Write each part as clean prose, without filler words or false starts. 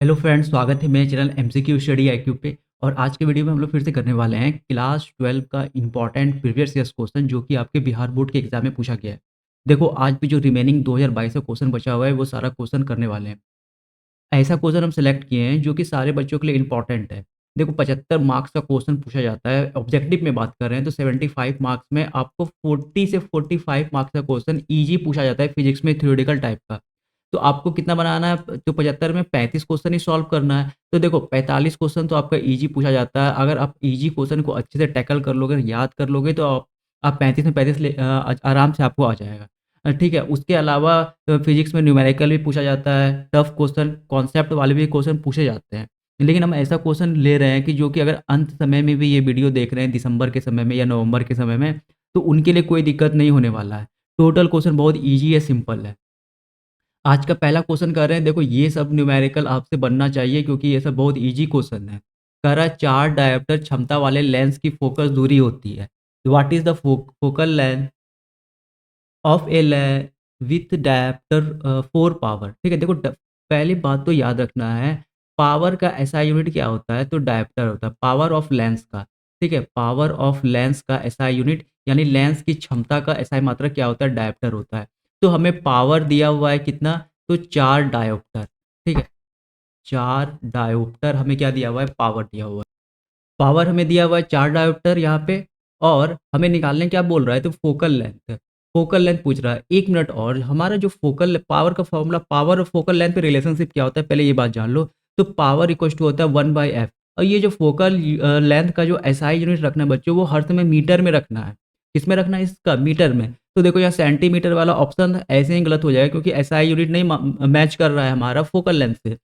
Hello friends, स्वागत है मेरे चैनल एमसीक्यू स्टडी आईक्यू पे। और आज के वीडियो में हम लोग फिर से करने वाले हैं क्लास 12 का इंपॉर्टेंट प्रीवियस ईयर्स क्वेश्चन जो कि आपके बिहार बोर्ड के एग्जाम में पूछा गया है। देखो, आज भी जो रिमेनिंग 2022 का क्वेश्चन बचा हुआ है वो सारा क्वेश्चन करने वाले हैं। ऐसा क्वेश्चन हम सेलेक्ट किए हैं जो कि सारे बच्चों के लिए इंपॉर्टेंट है। देखो, 75 मार्क्स का क्वेश्चन पूछा जाता है। ऑब्जेक्टिव में बात कर रहे हैं तो 75 मार्क्स में आपको 40 से 45 मार्क्स का क्वेश्चन ईजी पूछा जाता है फिजिक्स में, थ्योरेटिकल टाइप का। तो आपको कितना बनाना है? तो 75 में 35 क्वेश्चन ही सॉल्व करना है। तो देखो, 45 क्वेश्चन तो आपका ईजी पूछा जाता है। अगर आप ईजी क्वेश्चन को अच्छे से टैकल कर लोगे, याद कर लोगे, तो आप 35 में 35 आराम से आपको आ जाएगा। ठीक है। उसके अलावा फिजिक्स में न्यूमेरिकल भी पूछा जाता है, टफ क्वेश्चन, कॉन्सेप्ट वाले भी क्वेश्चन पूछे जाते हैं। लेकिन हम ऐसा क्वेश्चन ले रहे हैं कि जो कि अगर अंत समय में भी ये वीडियो देख रहे हैं, दिसंबर के समय में या नवंबर के समय में, तो उनके लिए कोई दिक्कत नहीं होने वाला है। टोटल क्वेश्चन बहुत ईजी है, सिंपल है। आज का पहला क्वेश्चन कर रहे हैं। देखो, ये सब न्यूमेरिकल आपसे बनना चाहिए क्योंकि ये सब बहुत इजी क्वेश्चन है। कह रहा है 4 डायोप्टर क्षमता वाले लेंस की फोकस दूरी होती है। What is the focal length of a lens with dioptre 4 power. ठीक है। देखो, पहली बात तो याद रखना है, पावर का एसआई यूनिट क्या होता है? तो डायोप्टर होता है, पावर ऑफ लेंस का। ठीक है। पावर ऑफ लेंस का एसआई यूनिट यानी लेंस की क्षमता का एसआई मात्रक क्या होता है? डायोप्टर होता है। तो हमें पावर दिया हुआ है कितना? तो 4 डायोप्टर। ठीक है। 4 डायोप्टर हमें क्या दिया हुआ है? पावर दिया हुआ है। पावर हमें दिया हुआ है 4 डायोप्टर यहाँ पे। और हमें निकालने क्या बोल रहा है? तो फोकल लेंथ। फोकल लेंथ पूछ रहा है। 1 मिनट, और हमारा जो फोकल पावर का फॉर्मूला, पावर और फोकल लेंथ पे रिलेशनशिप क्या होता है, पहले ये बात जान लो। तो पावर इक्वल टू होता है 1/f। और ये जो फोकल लेंथ का जो एसआई यूनिट रखना है बच्चों, वो हर समय मीटर में रखना है। किसमें रखना है? इसका मीटर में। तो देखो, यहाँ सेंटीमीटर वाला ऑप्शन ऐसे ही गलत हो जाएगा क्योंकि एसआई यूनिट नहीं मैच कर रहा है हमारा फोकल लेंथ से।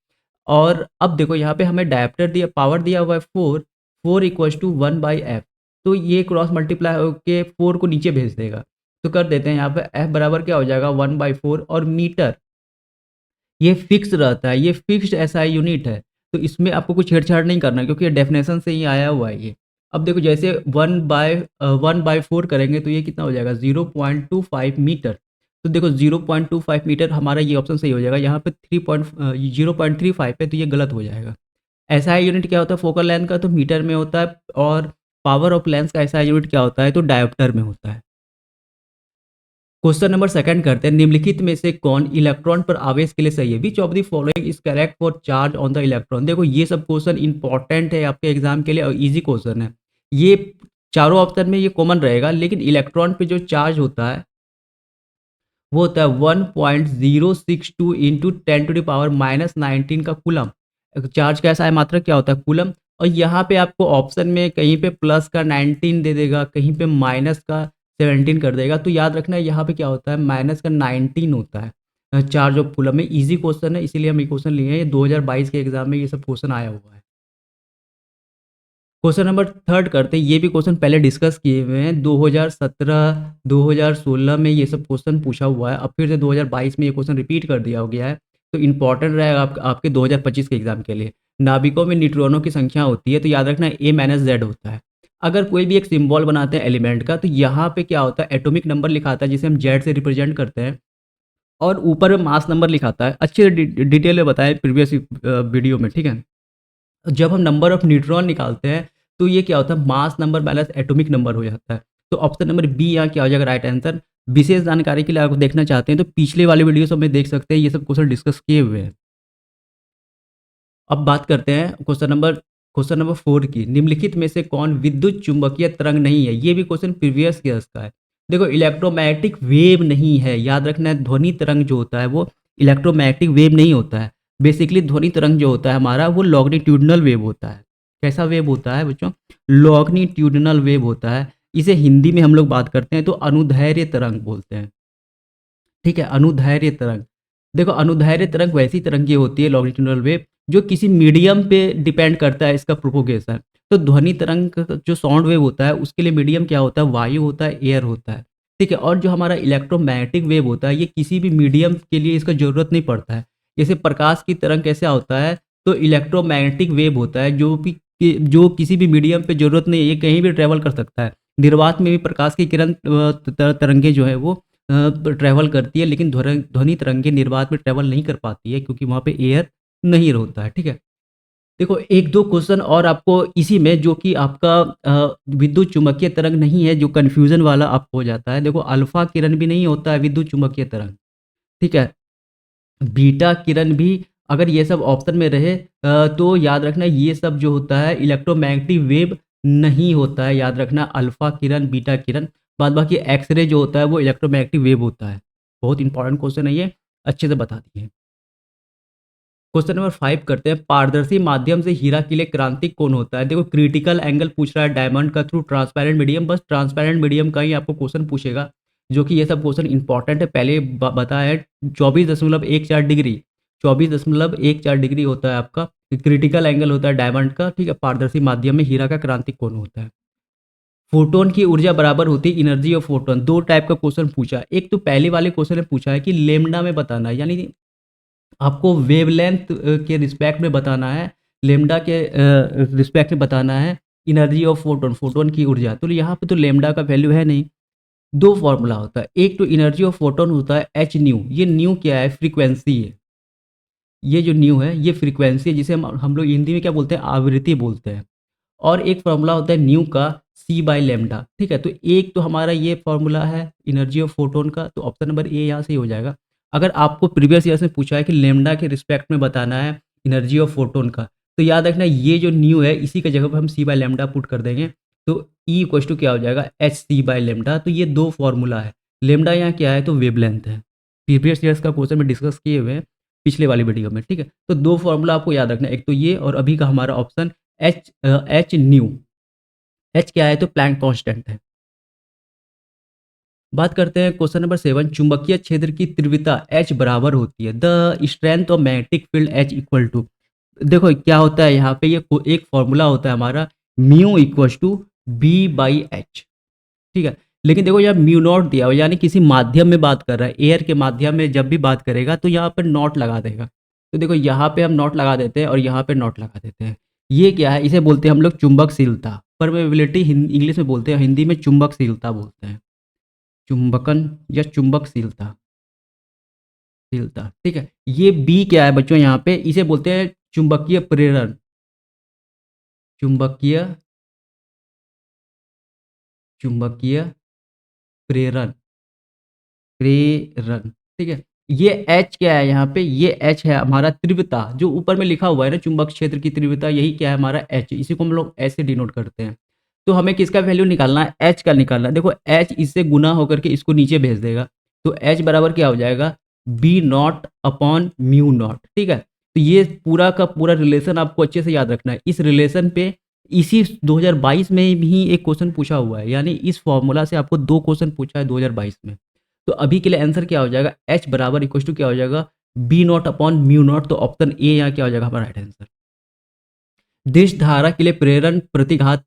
और अब देखो, यहाँ पे हमें डायोप्टर दिया, पावर दिया हुआ है 4। 4 इक्वल्स टू 1/f। तो ये क्रॉस मल्टीप्लाई होके 4 को नीचे भेज देगा। तो कर देते हैं, यहाँ पे f बराबर क्या हो जाएगा? 1/4। और मीटर ये फिक्स रहता है, ये फिक्स्ड एसआई यूनिट है। तो इसमें आपको कुछ छेड़छाड़ नहीं करना क्योंकि ये डेफिनेशन से ही आया हुआ है ये। अब देखो, जैसे 1/4 करेंगे तो ये कितना हो जाएगा? 0.25 मीटर। तो देखो, 0.25 मीटर हमारा ये ऑप्शन सही हो जाएगा। यहाँ पे 0.35 है तो ये गलत हो जाएगा। एसआई यूनिट क्या होता है फोकल लेंथ का? तो मीटर में होता है। और पावर ऑफ लेंस का एसआई यूनिट क्या होता है? तो डायोप्टर में होता है। क्वेश्चन नंबर सेकंड करते हैं। निम्नलिखित में से कौन इलेक्ट्रॉन पर आवेश के लिए सही है? Which of the following is correct for charge on the electron. देखो, ये सब क्वेश्चन इंपॉर्टेंट है आपके एग्जाम के लिए और इजी क्वेश्चन है। ये चारों ऑप्शन में ये कॉमन रहेगा, लेकिन इलेक्ट्रॉन पे जो चार्ज होता है वो होता है 1.062 इंटू 10⁻⁻19 का कूलम। चार्ज कैसा है? मात्रक क्या होता है? कूलम। और यहाँ पे आपको ऑप्शन में कहीं पे प्लस का 19 दे देगा, कहीं पे माइनस का 17 कर देगा। तो याद रखना है यहाँ पे क्या होता है? माइनस का 19 होता है चार्ज ऑफ कूलम में। इजी क्वेश्चन है, इसीलिए हम ये क्वेश्चन लिए हैं। ये 2022 के एग्जाम में ये सब क्वेश्चन आया हुआ है। क्वेश्चन नंबर थर्ड करते हैं। ये भी क्वेश्चन पहले डिस्कस किए हुए हैं। 2017 2016 में ये सब क्वेश्चन पूछा हुआ है। अब फिर से 2022 में ये क्वेश्चन रिपीट कर दिया हो गया है। तो इंपॉर्टेंट रहेगा आपके 2025 के एग्जाम के लिए। नाभिकों में न्यूट्रॉनों की संख्या होती है, तो याद रखना A-Z होता है। अगर कोई भी एक सिंबल बनाते हैं एलिमेंट का, तो यहाँ पे क्या होता है? एटॉमिक नंबर लिखाता है जिसे हम जेड से रिप्रेजेंट करते हैं। और ऊपर में मास नंबर लिखाता है। अच्छे डिटेल में बताएं प्रीवियस वीडियो में, ठीक है। जब हम नंबर ऑफ न्यूट्रॉन निकालते हैं तो ये क्या होता है? Mass number balance atomic number हो जाता है। तो ऑप्शन नंबर बी यहाँ क्या हो जाएगा? Right answer. विशेष जानकारी के लिए आप देखना चाहते हैं तो पिछले वाले वीडियो सब में देख सकते हैं, ये सब क्वेश्चन डिस्कस किए हुए हैं। अब बात करते हैं क्वेश्चन नंबर 4 की। निम्नलिखित में से कौन विद्युत चुंबकीय तरंग नहीं है? ये भी क्वेश्चन प्रीवियस ईयर्स का है। देखो, इलेक्ट्रोमैग्नेटिक वेव नहीं है, याद रखना है। ध्वनि तरंग जो होता है वो इलेक्ट्रोमैग्नेटिक वेव नहीं होता है। बेसिकली ध्वनि तरंग जो होता है हमारा, वो लॉन्गिट्यूडिनल वेव होता है। कैसा वेव होता है बच्चों? लॉन्गिट्यूडिनल वेव होता है। इसे हिंदी में हम लोग बात करते हैं तो अनुदैर्ध्य तरंग बोलते हैं। ठीक है, अनुदैर्ध्य तरंग। देखो, अनुदैर्ध्य तरंग वैसी तरंग की होती है, लॉन्गिट्यूडिनल वेव, जो किसी मीडियम पे डिपेंड करता है इसका प्रोपोगेशन। तो ध्वनि तरंग का जो साउंड वेव होता है उसके लिए मीडियम क्या होता है? वायु होता है, एयर होता है। ठीक है। और जो हमारा इलेक्ट्रोमैग्नेटिक वेव होता है, ये किसी भी मीडियम के लिए इसका जरूरत नहीं पड़ता है। जैसे प्रकाश की तरंग कैसा होता है? तो इलेक्ट्रोमैग्नेटिक वेव होता है, जो किसी भी मीडियम पे जरूरत नहीं है, ये कहीं भी ट्रेवल कर सकता है। निर्वात में भी प्रकाश की किरण तरंगे जो है वो ट्रैवल करती है, लेकिन ध्वनि तरंगे निर्वात में ट्रैवल नहीं कर पाती है क्योंकि वहाँ पे एयर नहीं होता है, ठीक है? देखो 1-2 क्वेश्चन और आपको इसी में जो कि आपका विद्युत चुम्बकीय तरंग नहीं है, जो कन्फ्यूज़न वाला आपको हो जाता है। देखो अल्फ़ा किरण भी नहीं होता है विद्युत चुम्बकीय तरंग, ठीक है? बीटा किरण भी अगर ये सब ऑप्शन में रहे तो याद रखना ये सब जो होता है इलेक्ट्रोमैग्नेटिक वेव नहीं होता है, याद रखना अल्फ़ा किरण, बीटा किरण, बाद बाकी एक्स-रे जो होता है वो इलेक्ट्रोमैग्नेटिक वेव होता है। बहुत इंपॉर्टेंट क्वेश्चन है ये, अच्छे से बता दिए। क्वेश्चन नंबर 5 करते हैं, पारदर्शी माध्यम से हीरा के लिए क्रांतिक कौन होता है? देखो क्रिटिकल एंगल पूछ रहा है डायमंड का थ्रू ट्रांसपेरेंट मीडियम, बस ट्रांसपेरेंट मीडियम का ही आपको क्वेश्चन पूछेगा, जो कि ये सब क्वेश्चन इंपॉर्टेंट है। पहले बताया है 24.14 डिग्री, 24.14 डिग्री होता है आपका क्रिटिकल एंगल होता है डायमंड का, ठीक है? पारदर्शी माध्यम में हीरा का क्रांतिक कौन होता है? फोटोन की ऊर्जा बराबर होती है एनर्जी ऑफ फोटोन। दो टाइप का क्वेश्चन पूछा है। एक तो पहले वाले क्वेश्चन में पूछा है कि लेमडा में बताना है, यानी आपको वेवलेंथ के रिस्पेक्ट में बताना है, लेमडा के रिस्पेक्ट में बताना है एनर्जी ऑफ फोटोन, फोटोन की ऊर्जा। तो यहाँ पे तो लेमडा का वैल्यू है नहीं। दो फॉर्मूला होता है, एक तो एनर्जी ऑफ फोटोन होता है एच न्यू। ये न्यू क्या है? फ्रीक्वेंसी है। ये जो न्यू है ये फ्रीक्वेंसी है, जिसे हम लोग हिंदी में क्या बोलते हैं? आवृत्ति बोलते हैं। और एक फार्मूला होता है न्यू का सी बाई लेमडा, ठीक है? तो एक तो हमारा ये फार्मूला है एनर्जी ऑफ फोटोन का, तो ऑप्शन नंबर ए यहाँ से ही हो जाएगा। अगर आपको प्रीवियस ईयर में पूछा है कि लेमडा के रिस्पेक्ट में बताना है एनर्जी ऑफ फोटोन का, तो याद रखना ये जो न्यू है इसी की जगह पर हम सी बाई लेमडा पुट कर देंगे, तो ई इक्वल टू क्या हो जाएगा? H C by lambda. तो ये दो फॉर्मूला है। लेमडा यहाँ क्या है? तो वेवलेंथ है। प्रीवियस ईयर्स का क्वेश्चन में डिस्कस किए हुए हैं पिछले वाली वीडियो में, ठीक है? तो दो फॉर्मूला आपको याद रखना है, एक तो ये और अभी का हमारा ऑप्शन एच न्यू। एच क्या है? तो प्लैंक कांस्टेंट है। बात करते हैं क्वेश्चन नंबर 7, चुंबकीय क्षेत्र की तीव्रता एच बराबर होती है the strength of magnetic field H equal to. देखो क्या होता है यहाँ पे, ये एक फॉर्मूला होता है हमारा mu equal to B by H, ठीक है? लेकिन देखो यहाँ म्यू नॉट दिया हुआ, यानी किसी माध्यम में बात कर रहा है, एयर के माध्यम में जब भी बात करेगा तो यहाँ पर नॉट लगा देगा। तो देखो यहाँ पे हम नॉट लगा देते हैं और यहाँ पे नॉट लगा देते हैं। ये क्या है? इसे बोलते हैं हम लोग चुंबकशीलता, परमेबिलिटी इंग्लिश में बोलते हैं, हिंदी में चुंबकशीलता बोलते हैं। चुंबकन या चुंबकशीलता, शीलता, ठीक है? ये बी क्या है बच्चों? यहाँ पे इसे बोलते हैं चुंबकीय प्रेरण, चुंबकीय चुंबकीय प्रेरण, प्रेरण, ठीक है? ये एच क्या है यहाँ पे? ये एच है हमारा तीव्रता, जो ऊपर में लिखा हुआ है ना चुंबक क्षेत्र की तीव्रता, यही क्या है? हमारा एच। इसी को हम लोग एच से डिनोट करते हैं। तो हमें किसका वैल्यू निकालना है? एच का निकालना है। देखो एच इससे गुना होकर के इसको नीचे भेज देगा, तो एच बराबर क्या हो जाएगा? B naught upon mu naught, ठीक है? तो ये पूरा का पूरा रिलेशन आपको अच्छे से याद रखना है। इस रिलेशन पे इसी 2022 में भी एक क्वेश्चन पूछा हुआ है, यानी इस फॉर्मूला से आपको 2 क्वेश्चन पूछा है 2022 में। तो अभी के लिए आंसर क्या हो जाएगा? एच बराबर इक्वल टू क्या हो जाएगा? B naught upon mu naught. तो ऑप्शन ए यहाँ क्या हो जाएगा हमारा राइट आंसर। दिश धारा के लिए प्रेरण प्रतिघात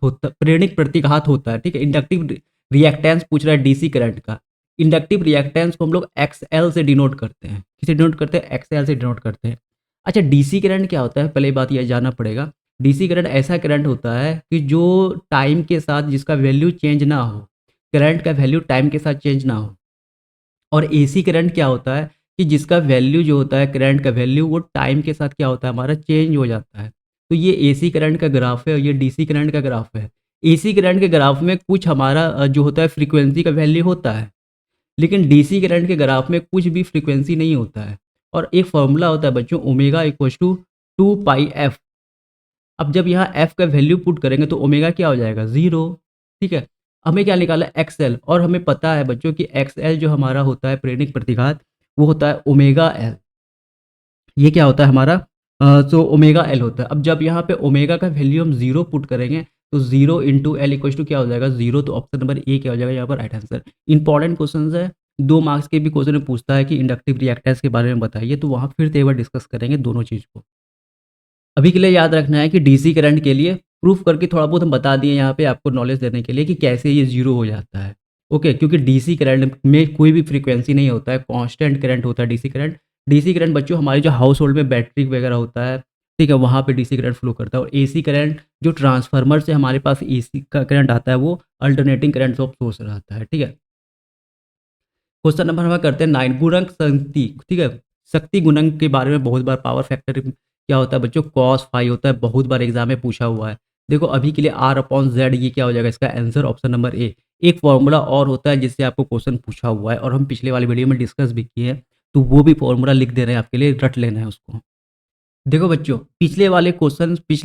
होता, प्रेरणिक प्रतिघात होता है, ठीक है? इंडक्टिव रिएक्टेंस पूछ रहा है डीसी करंट का। इंडक्टिव रिएक्टेंस को हम लोग एक्सएल से डिनोट करते हैं। किसे डिनोट करते हैं? एक्सएल से डिनोट करते हैं। अच्छा डीसी करंट क्या होता है? पहले बात यह जानना पड़ेगा। डीसी करंट ऐसा करंट होता है कि जो टाइम के साथ जिसका वैल्यू चेंज ना हो, करंट का वैल्यू टाइम के साथ चेंज ना हो। और एसी करंट क्या होता है कि जिसका वैल्यू जो होता है, करंट का वैल्यू, वो टाइम के साथ क्या होता है? हमारा चेंज हो जाता है। तो ये एसी करंट का ग्राफ है और ये डीसी करंट का ग्राफ है। एसी करंट के ग्राफ में कुछ हमारा जो होता है फ्रीक्वेंसी का वैल्यू होता है, लेकिन डीसी करंट के ग्राफ में कुछ भी फ्रीक्वेंसी नहीं होता है। और एक फॉर्मूला होता है बच्चों omega equal to 2 pi F. अब जब यहाँ एफ का वैल्यू पुट करेंगे तो ओमेगा क्या हो जाएगा? ज़ीरो, ठीक है? हमें क्या निकाला? एक्सएल। और हमें पता है बच्चों कि एक्सएल जो हमारा होता है प्रेरणिक प्रतिघात, वो होता है ओमेगा एल। ये क्या होता है हमारा? तो ओमेगा एल होता है। अब जब यहाँ पे ओमेगा का वैल्यू हम जीरो पुट करेंगे तो zero into L equal to क्या हो जाएगा? जीरो। तो ऑप्शन नंबर ए क्या हो जाएगा यहाँ पर राइट आंसर। इंपॉर्टेंट क्वेश्चन है, 2 मार्क्स के भी क्वेश्चन में पूछता है कि इंडक्टिव रिएक्टेंस के बारे में बताइए, तो वहाँ फिर से एक बार डिस्कस करेंगे दोनों चीज़ को। अभी के लिए याद रखना है कि डीसी करंट के लिए प्रूफ करके थोड़ा बहुत हम बता दिए यहाँ पे आपको नॉलेज देने के लिए कि कैसे ये जीरो हो जाता है। ओके, क्योंकि डीसी करंट में कोई भी फ्रीक्वेंसी नहीं होता है, कांस्टेंट करंट होता है डीसी करंट। डीसी करंट बच्चों हमारे जो हाउस होल्ड में बैटरी वगैरह होता है, ठीक है, वहाँ पे डीसी करंट फ्लो करता है। और एसी करंट जो ट्रांसफार्मर से हमारे पास एसी का करंट आता है वो अल्टरनेटिंग करंट ऑफ सोर्स रहता है, ठीक है। क्वेश्चन नंबर हम करते हैं 9, गुणक संगति, ठीक है? शक्ति गुणक के बारे में बहुत बार पावर फैक्टर क्या होता है बच्चों, कॉस फाई होता है, बहुत बार एग्जाम में पूछा हुआ है। देखो अभी के लिए आर अपॉन जेड ये क्या हो जाएगा, इसका आंसर ऑप्शन नंबर ए। एक फॉर्मूला और होता है जिससे आपको क्वेश्चन पूछा हुआ है और हम पिछले वाली वीडियो में डिस्कस भी किए हैं, तो वो भी फॉर्मूला लिख दे रहे हैं आपके लिए, रट लेना है उसको। देखो बच्चों, पिछले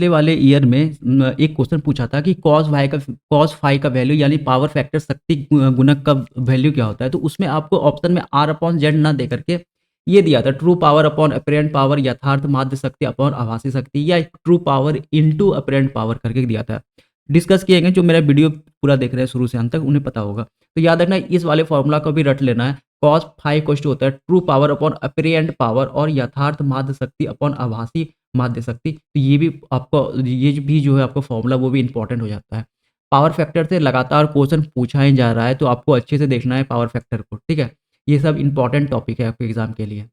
वाले ईयर में एक क्वेश्चन पूछा था कि कॉस फाई का वैल्यू यानी पावर फैक्टर शक्ति गुणक का वैल्यू क्या होता है। तो उसमें आपको ऑप्शन में आर अपॉन जेड ना दे करके ये दिया था, true power upon apparent power, यथार्थ माध्य शक्ति अपॉन आभासी शक्ति, या true power into apparent power करके दिया था। डिस्कस किए गए, जो मेरा वीडियो पूरा देख रहे हैं शुरू से अंत तक उन्हें पता होगा। तो याद रखना इस वाले फॉर्मूला को भी रट लेना है। कॉस फाई क्वेश्चन होता है true power upon apparent power और यथार्थ माध्य शक्ति अपॉन आभासी माध्य शक्ति। तो ये भी आपको, ये भी जो है आपका फॉर्मूला वो भी इंपॉर्टेंट हो जाता है। पावर फैक्टर से लगातार क्वेश्चन पूछा ही जा रहा है, तो आपको अच्छे से देखना है पावर फैक्टर को, ठीक है। ये सब इंपॉर्टेंट टॉपिक है आपके एग्जाम के लिए।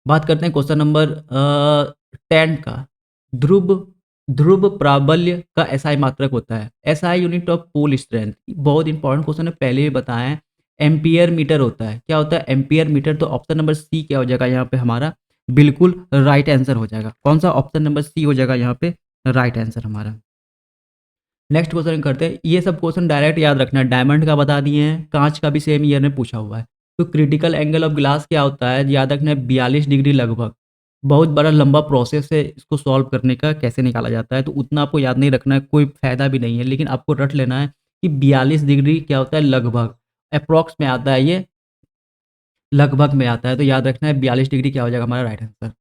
बात करते हैं क्वेश्चन नंबर 10 का। ध्रुव ध्रुव प्राबल्य का एसआई मात्रक होता है, SI unit of pole strength. बहुत इंपॉर्टेंट क्वेश्चन है, पहले भी बताया है। एम्पियर मीटर होता है, क्या होता है एम्पियर मीटर। तो ऑप्शन नंबर सी क्या हो जाएगा यहाँ पे हमारा, बिल्कुल राइट आंसर हो जाएगा। कौन सा, ऑप्शन नंबर सी हो जाएगा यहाँ पे राइट आंसर हमारा। नेक्स्ट क्वेश्चन करते हैं। ये सब क्वेश्चन डायरेक्ट याद रखना है, डायमंड का बता दिए हैं, कांच का भी सेम ईयर में पूछा हुआ है। तो क्रिटिकल एंगल ऑफ ग्लास क्या होता है, याद रखना है 42 डिग्री लगभग। बहुत बड़ा लंबा प्रोसेस है इसको सॉल्व करने का, कैसे निकाला जाता है तो उतना आपको याद नहीं रखना है, कोई फायदा भी नहीं है, लेकिन आपको रट लेना है कि 42 डिग्री क्या होता है लगभग, अप्रॉक्स में आता है ये, लगभग में आता है। तो याद रखना है 42 डिग्री क्या हो जाएगा हमारा राइट आंसर।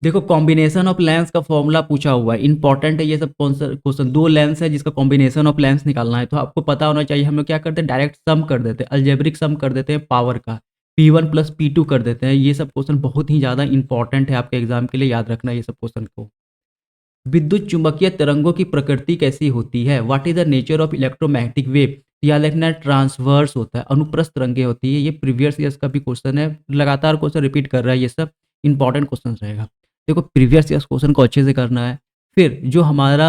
देखो कॉम्बिनेशन ऑफ लेंस का फॉर्मूला पूछा हुआ है, इंपॉर्टेंट है ये सब क्वेश्चन। दो लेंस है जिसका कॉम्बिनेशन ऑफ लेंस निकालना है, तो आपको पता होना चाहिए। हम लोग क्या करते हैं, डायरेक्ट सम कर देते हैं, अलजेब्रिक सम कर देते हैं पावर का, P1 प्लस P2 कर देते हैं। ये सब क्वेश्चन बहुत ही ज़्यादा इंपॉर्टेंट है आपके एग्जाम के लिए, याद रखना ये सब क्वेश्चन को। विद्युत चुंबकीय तरंगों की प्रकृति कैसी होती है, what is the nature of electromagnetic wave. याद रखना ट्रांसवर्स होता है, अनुप्रस्थ तरंगें होती है। ये प्रीवियस ईयर्स का भी क्वेश्चन है, लगातार क्वेश्चन रिपीट कर रहा है, ये सब इंपॉर्टेंट क्वेश्चन रहेगा। देखो प्रीवियस ईयर्स क्वेश्चन को अच्छे से करना है, फिर जो हमारा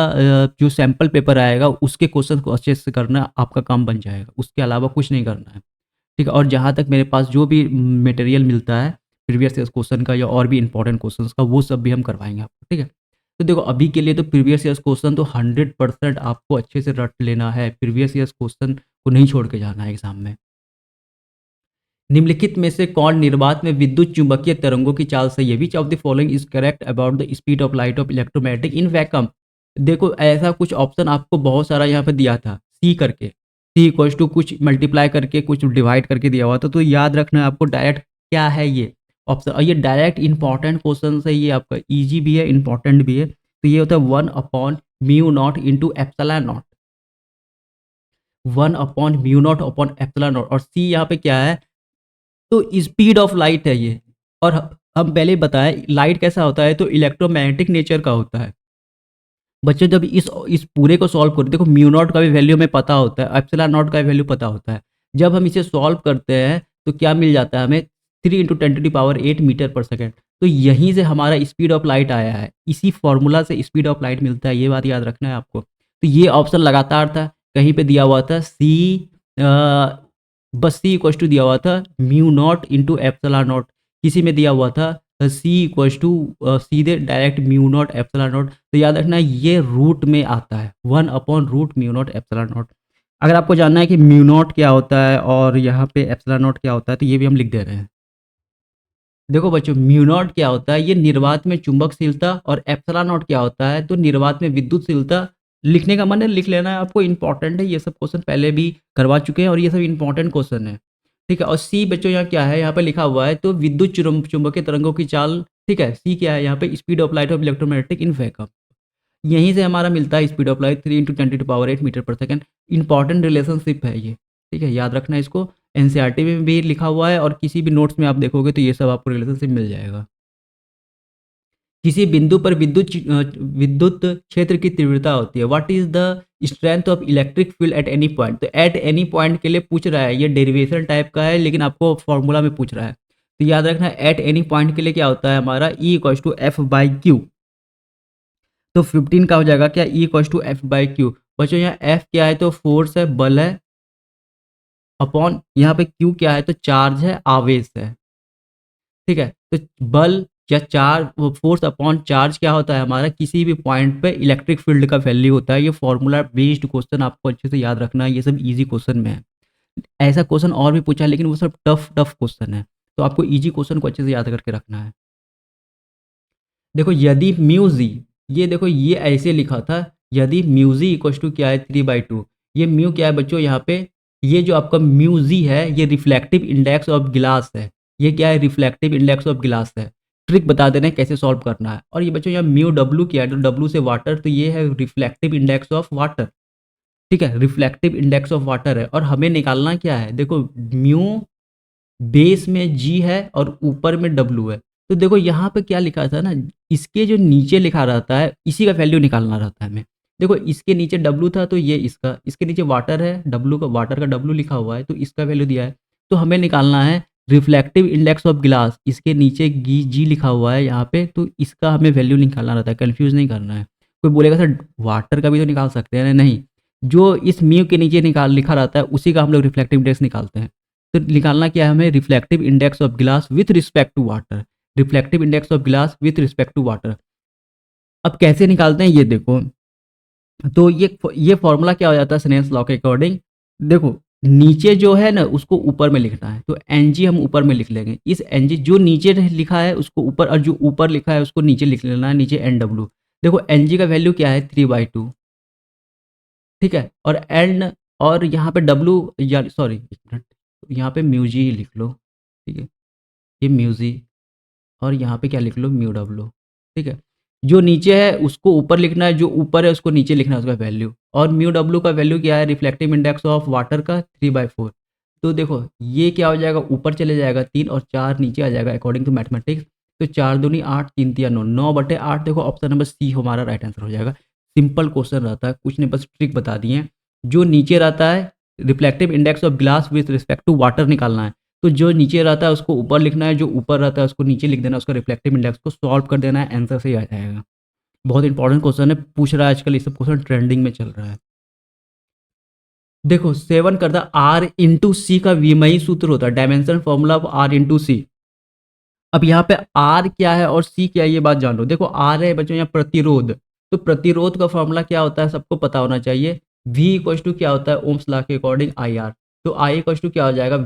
जो सैम्पल पेपर आएगा उसके क्वेश्चन को अच्छे से करना आपका काम बन जाएगा, उसके अलावा कुछ नहीं करना है, ठीक है। और जहाँ तक मेरे पास जो भी मटेरियल मिलता है प्रीवियस ईयर्स क्वेश्चन का या और भी इंपॉर्टेंट क्वेश्चन का, वो सब भी हम करवाएंगे आपको, ठीक है। तो देखो अभी के लिए तो प्रीवियस ईयर्स क्वेश्चन तो 100% आपको अच्छे से रट लेना है, प्रीवियस ईयर्स क्वेश्चन को नहीं छोड़ के जाना है एग्जाम में। निम्नलिखित में से कौन निर्वात में विद्युत चुंबकीय तरंगों की चाल सही है, which of the following is correct about the speed of light of electromagnetic in vacuum. देखो ऐसा कुछ ऑप्शन आपको बहुत सारा यहाँ पे दिया था, सी करके, सी इक्वल्स टू कुछ मल्टीप्लाई करके कुछ डिवाइड करके दिया हुआ था। तो याद रखना है आपको डायरेक्ट क्या है ये ऑप्शन, और ये डायरेक्ट इंपॉर्टेंट क्वेश्चन है, ये आपका ईजी भी है इंपॉर्टेंट भी है। तो ये होता है 1/μ0 into epsilon naught, 1/μ0 upon epsilon naught. और सी यहाँ पे क्या है, तो स्पीड ऑफ लाइट है ये। और हम पहले बताएं लाइट कैसा होता है, तो इलेक्ट्रोमैग्नेटिक नेचर का होता है। बच्चे जब इस पूरे को सॉल्व करो, देखो म्यू नॉट का भी वैल्यू हमें पता होता है, एप्सिलॉन नॉट का भी वैल्यू पता होता है। जब हम इसे सॉल्व करते हैं तो क्या मिल जाता है हमें, 3 × 10⁸ मीटर पर सेकेंड। तो यहीं से हमारा स्पीड ऑफ लाइट आया है, इसी फॉर्मूला से स्पीड ऑफ लाइट मिलता है, ये बात याद रखना है आपको। तो ये ऑप्शन लगातार था, कहीं पे दिया हुआ था सी, बस सी इक्वल टू दिया हुआ था mu naught into epsilon not, किसी में दिया हुआ था सी इक्वल टू सीधे direct mu naught epsilon not. तो याद रखना ये रूट में आता है, 1/√μ0 एप्सिलॉन नॉट। अगर आपको जानना है कि म्यू नॉट क्या होता है और यहाँ पे एप्सिलॉन नॉट क्या होता है, तो ये भी हम लिख दे रहे हैं। देखो बच्चों म्यू नॉट क्या होता है, ये निर्वात में चुंबकशीलता, और एप्सिलॉन नॉट क्या होता है, तो निर्वात में विद्युतशीलता। लिखने का मन है लिख लेना है आपको, इंपॉर्टेंट है, ये सब क्वेश्चन पहले भी करवा चुके हैं और ये सब इंपॉर्टेंट क्वेश्चन है, ठीक है। और सी बच्चों यहाँ क्या है, यहाँ पे लिखा हुआ है तो विद्युत चुंबकीय तरंगों की चाल, ठीक है। सी क्या है यहाँ पे, speed of light of electromagnetic in vacuum. यहीं से हमारा मिलता है स्पीड ऑफ लाइट 3 × 10⁸ मीटर पर सेकेंड। इंपॉर्टेंट रिलेशनशिप है ये, ठीक है, याद रखना इसको। एनसीईआरटी में भी लिखा हुआ है और किसी भी नोट्स में आप देखोगे तो ये सब आपको रिलेशनशिप मिल जाएगा। किसी बिंदु पर विद्युत क्षेत्र की तीव्रता होती है, what is the strength of electric field at any point. तो एट एनी पॉइंट के लिए पूछ रहा है, ये डेरिवेशन टाइप का है लेकिन आपको फॉर्मूला में पूछ रहा है। तो याद रखना एट एनी पॉइंट के लिए क्या होता है हमारा, ई इक्वल टू F/Q। तो 15 का हो जाएगा क्या, ई इक्वल टू F/Q। बच्चों यहाँ F क्या है, तो फोर्स है, बल है, अपॉन यहाँ पे Q क्या है, तो चार्ज है, आवेश है। ठीक है? तो बल या फोर्स अपॉन चार्ज क्या होता है हमारा, किसी भी पॉइंट पे इलेक्ट्रिक फील्ड का वैल्यू होता है। ये फॉर्मूला बेस्ड क्वेश्चन आपको अच्छे से याद रखना है, ये सब ईजी क्वेश्चन में है। ऐसा क्वेश्चन और भी पूछा है लेकिन वो सब टफ टफ क्वेश्चन है, तो आपको ईजी क्वेश्चन को अच्छे से याद करके रखना है। देखो यदि म्यूजी, ये देखो ये ऐसे लिखा था, यदि म्यूजी इक्वल टू क्या है 3/2। ये म्यू क्या है बच्चों यहाँ पे, ये जो आपका म्यूजी है ये रिफ्लेक्टिव इंडेक्स ऑफ गिलास है। ये क्या है, रिफ्लेक्टिव इंडेक्स ऑफ गिलास है। ट्रिक बता देना है कैसे सॉल्व करना है। और ये बच्चों यहाँ म्यू डब्ल्यू क्या है, तो डब्ल्यू से वाटर, तो ये है रिफ्लेक्टिव इंडेक्स ऑफ वाटर। ठीक है, रिफ्लेक्टिव इंडेक्स ऑफ वाटर है। और हमें निकालना क्या है, देखो म्यू बेस में जी है और ऊपर में डब्लू है। तो देखो यहाँ पे क्या लिखा था ना, इसके जो नीचे लिखा रहता है इसी का वैल्यू निकालना रहता है हमें। देखो इसके नीचे डब्लू था तो ये इसका, इसके नीचे वाटर है, डब्लू का, वाटर का डब्लू लिखा हुआ है तो इसका वैल्यू दिया है। तो हमें निकालना है रिफ्लेक्टिव इंडेक्स ऑफ गिलास, इसके नीचे गी जी लिखा हुआ है यहाँ पे, तो इसका हमें वैल्यू निकालना रहता है, कंफ्यूज नहीं करना है। कोई बोलेगा सर वाटर का भी तो निकाल सकते हैं, नहीं, जो इस म्यू के नीचे निकाल लिखा रहता है उसी का हम लोग रिफ्लेक्टिव इंडेक्स निकालते हैं। तो निकालना क्या है हमें, reflective index of glass with respect to water. Reflective index of glass with respect to water. अब कैसे निकालते हैं ये देखो, तो ये फॉर्मूला क्या हो जाता है स्नेल्स लॉ के अकॉर्डिंग। देखो नीचे जो है ना उसको ऊपर में लिखना है, तो एन जी हम ऊपर में लिख लेंगे। इस एन जी जो नीचे लिखा है उसको ऊपर, और जो ऊपर लिखा है उसको नीचे लिख लेना है, नीचे एन डब्ल्यू। देखो एन जी का वैल्यू क्या है 3/2। ठीक है, और एन, और यहाँ पे डब्ल्यू, या सॉरी एक मिनट, यहाँ पे म्यूजी लिख लो। ठीक है, ये म्यूजी, और यहाँ पे क्या लिख लो, म्यू डब्ल्यू। ठीक है, जो नीचे है उसको ऊपर लिखना है, जो ऊपर है उसको नीचे लिखना है उसका वैल्यू। और म्यू डब्ल्यू का वैल्यू क्या है, रिफ्लेक्टिव इंडेक्स ऑफ वाटर का 3/4। तो देखो ये क्या हो जाएगा, ऊपर चले जाएगा 3 और 4 नीचे आ जाएगा अकॉर्डिंग टू मैथमेटिक्स। तो 4 दूनी 8, 3 तिया 9, 9/8। देखो ऑप्शन नंबर सी हमारा राइट आंसर हो जाएगा। सिंपल क्वेश्चन रहता है, कुछ नहीं, बस ट्रिक बता दिए। जो नीचे रहता है reflective index of glass with respect to water निकालना है, तो जो नीचे रहता है उसको ऊपर लिखना है, जो ऊपर रहता है उसको नीचे लिख देना, उसका रिफ्लेक्टिव इंडेक्स को सॉल्व कर देना है, आंसर सही आ जाएगा। बहुत इंपॉर्टेंट क्वेश्चन है, पूछ रहा है आजकल, ये सब क्वेश्चन ट्रेंडिंग में चल रहा है। देखो 7 करता आर इंटू सी का विमयी सूत्र होता है, dimension formula of R into C. अब यहाँ पे आर क्या है और सी क्या है ये बात जान लो। देखो आर है बच्चों यहाँ प्रतिरोध, तो प्रतिरोध का फॉर्मूला क्या होता है सबको पता होना चाहिए। V इक्वल टू क्या होता है ओम्स लॉ के अकॉर्डिंग आई आर। तो आई इक्वल टू क्या हो जाएगा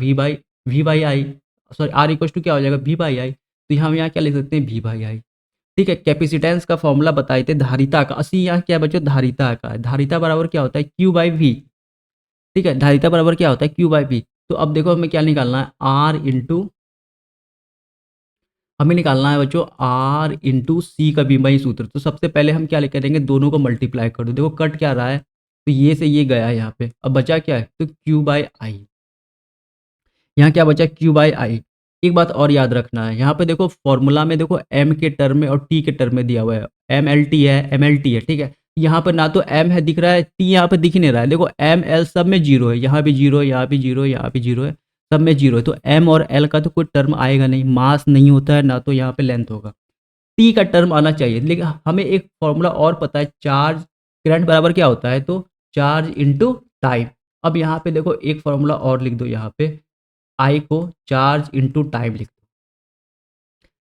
V/I, sorry R equal to क्या हो जाएगा V/I। तो हम यहाँ क्या लिख सकते हैं V/I। ठीक है, कैपेसिटेंस का फॉर्मूला बताए थे धारिता का, अस्सी यहाँ क्या बच्चों धारिता का है। धारिता बराबर क्या होता है Q/V। ठीक है, धारिता बराबर क्या होता है Q/V। तो अब देखो हमें क्या निकालना है, आर इंटू, हमें निकालना है बच्चों आर इंटू सी का विमयी सूत्र। तो सबसे पहले हम क्या करेंगे, दोनों को मल्टीप्लाई कर दो। देखो कट क्या रहा है, तो ये से ये गया है यहाँ पे, अब बचा क्या है, तो Q/I। यहाँ क्या बचा Q/I। एक बात और याद रखना है, यहाँ पे देखो फॉर्मूला में देखो m के टर्म में और t के टर्म में दिया हुआ है, MLT है, MLT है। ठीक है, यहाँ पर ना तो m है दिख रहा है, t यहाँ पे दिख नहीं रहा है। देखो m l सब में जीरो है, यहाँ भी जीरो है, यहाँ भी जीरो है, यहाँ भी जीरो है, सब में जीरो है। तो m और l का तो कोई टर्म आएगा नहीं, मास नहीं होता है ना, तो यहाँ पे लेंथ होगा। टी का टर्म आना चाहिए, लेकिन हमें एक फॉर्मूला और पता है, चार्ज करंट बराबर क्या होता है, तो चार्ज इंटू टाइम। अब यहाँ पे देखो एक फॉर्मूला और लिख दो, यहाँ पे आई को चार्ज इंटू टाइम लिख दो।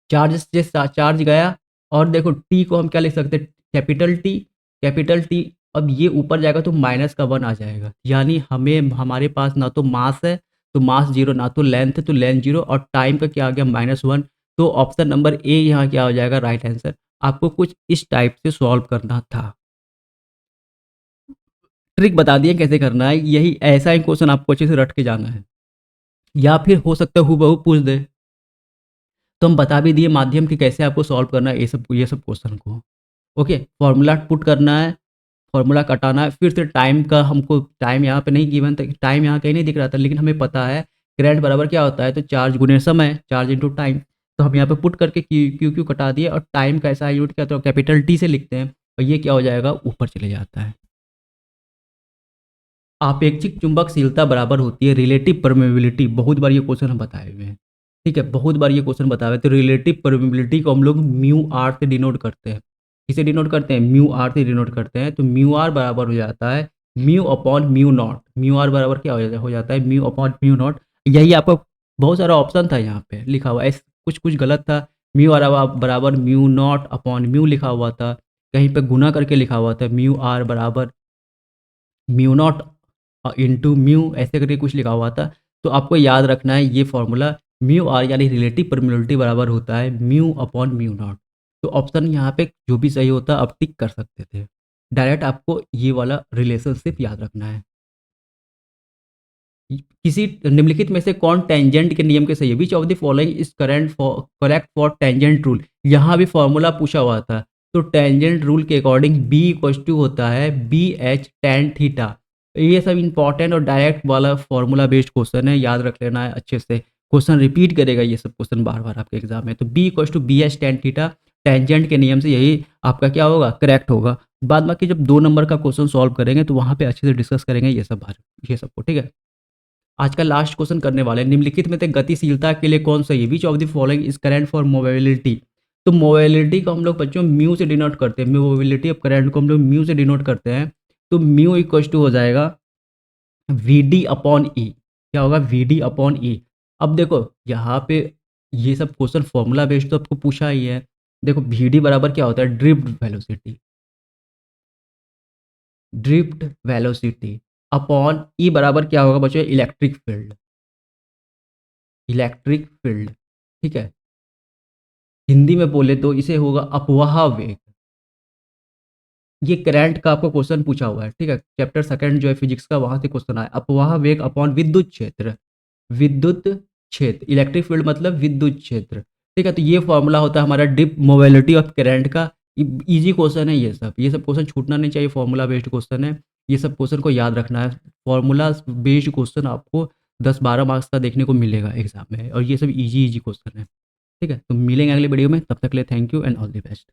चार्ज से चार्ज गया, और देखो टी को हम क्या लिख सकते हैं, कैपिटल टी, कैपिटल टी। अब ये ऊपर जाएगा तो -1 आ जाएगा, यानी हमें, हमारे पास ना तो मास है तो मास जीरो, ना तो लेंथ है तो लेंथ जीरो, और टाइम का क्या आ गया -1। तो ऑप्शन नंबर ए यहाँ क्या हो जाएगा राइट आंसर। आपको कुछ इस टाइप से सॉल्व करना था। ट्रिक बता दिए कैसे करना है, यही ऐसा ही क्वेश्चन आपको अच्छे से रट के जाना है, या फिर हो सकता है हूबहू पूछ दे। तो हम बता भी दिए माध्यम कि कैसे आपको सॉल्व करना है ये सब क्वेश्चन को। ओके, फॉर्मूला पुट करना है, फॉर्मूला कटाना है, फिर से टाइम का, हमको टाइम यहाँ पे नहीं गिवन था, टाइम यहाँ कहीं नहीं दिख रहा था, लेकिन हमें पता है करंट बराबर क्या होता है, तो चार्ज गुने समय, चार्ज इंटू टाइम। तो हम यहाँ पे पुट करके क्यू कटा दिए, और टाइम का ऐसा यूनिट क्या, तो कैपिटल टी से लिखते हैं, और ये क्या हो जाएगा ऊपर चले जाता है। आपेक्षिक चुंबकशीलता बराबर होती है रिलेटिव परमेबिलिटी। बहुत बार ये क्वेश्चन हम बताए हुए हैं। ठीक है, बहुत बार ये क्वेश्चन बताए हुए, तो रिलेटिव परमेबिलिटी को हम लोग म्यू आर से डिनोट करते हैं। किसे डिनोट करते हैं, म्यू आर से डिनोट करते हैं। तो म्यू आर बराबर हो जाता है mu upon mu naught. Mu R बराबर क्या हो जाता है म्यू अपॉन म्यू नॉट। यही आपका बहुत सारा ऑप्शन था यहाँ पे लिखा हुआ है, कुछ कुछ गलत था। म्यू आर बराबर म्यू नॉट अपॉन म्यू लिखा हुआ था, कहीं पे गुना करके लिखा हुआ था, म्यू आर बराबर म्यू नॉट इंटू म्यू ऐसे करके कुछ लिखा हुआ था। तो आपको याद रखना है ये फॉर्मूला म्यू आर यानी रिलेटिव परमिबिलिटी बराबर होता है म्यू अपॉन म्यू नॉट। तो ऑप्शन यहाँ पे जो भी सही होता आप टिक कर सकते थे। डायरेक्ट आपको ये वाला रिलेशनशिप याद रखना है। किसी निम्नलिखित में से कौन टेंजेंट के नियम के सही है? Which of the following is correct for tangent rule. यहाँ भी फॉर्मूला पूछा हुआ था, तो टेंजेंट रूल के अकॉर्डिंग बी इक्वल टू होता है बी एच टेन थीटा। ये सब इंपॉर्टेंट और डायरेक्ट वाला फॉर्मूला बेस्ड क्वेश्चन है, याद रख लेना है अच्छे से। क्वेश्चन रिपीट करेगा ये सब क्वेश्चन बार बार आपके एग्जाम में। तो B equal to B H tan theta tangent के नियम से यही आपका क्या होगा, करेक्ट होगा। बाद बाकी जब 2 नंबर का क्वेश्चन सॉल्व करेंगे तो वहाँ पे अच्छे से डिस्कस करेंगे ये सबको, ठीक है। आज का लास्ट क्वेश्चन करने वाले हैं, निम्नलिखित में से गतिशीलता के लिए कौन सही है? Which of the following is current for mobility. तो मोबिलिटी को हम लोग बच्चों म्यू से डिनोट करते हैं, मोबिलिटी ऑफ करंट को हम लोग म्यू से डिनोट करते हैं। तो म्यू इक्वल टू हो जाएगा वी डी अपॉन ई। क्या होगा, वी डी अपॉन ई। अब देखो यहाँ पे ये सब क्वेश्चन फॉर्मूला बेस्ड तो आपको पूछा ही है। देखो वी डी बराबर क्या होता है, drift velocity, drift velocity upon E बराबर क्या होगा बच्चों, इलेक्ट्रिक फील्ड, इलेक्ट्रिक फील्ड, ठीक है। हिंदी में बोले तो इसे होगा अपवाह वेग। ये करंट का आपको क्वेश्चन पूछा हुआ है, ठीक है। चैप्टर सेकंड जो है फिजिक्स का, वहां से क्वेश्चन आया। अपवाह वेग अपॉन विद्युत क्षेत्र, विद्युत क्षेत्र, इलेक्ट्रिक फील्ड मतलब विद्युत क्षेत्र, ठीक है। तो ये फॉर्मूला होता है हमारा डिप मोबिलिटी ऑफ करंट का। इजी क्वेश्चन है ये सब क्वेश्चन छूटना नहीं चाहिए, फॉर्मूला बेस्ड क्वेश्चन है। ये सब क्वेश्चन को याद रखना है। फॉर्मूला बेस्ड क्वेश्चन आपको 10-12 मार्क्स का देखने को मिलेगा एग्जाम में, और ये सब इजी इजी क्वेश्चन है, ठीक है। तो मिलेंगे अगले वीडियो में, तब तक के लिए thank you and all the best.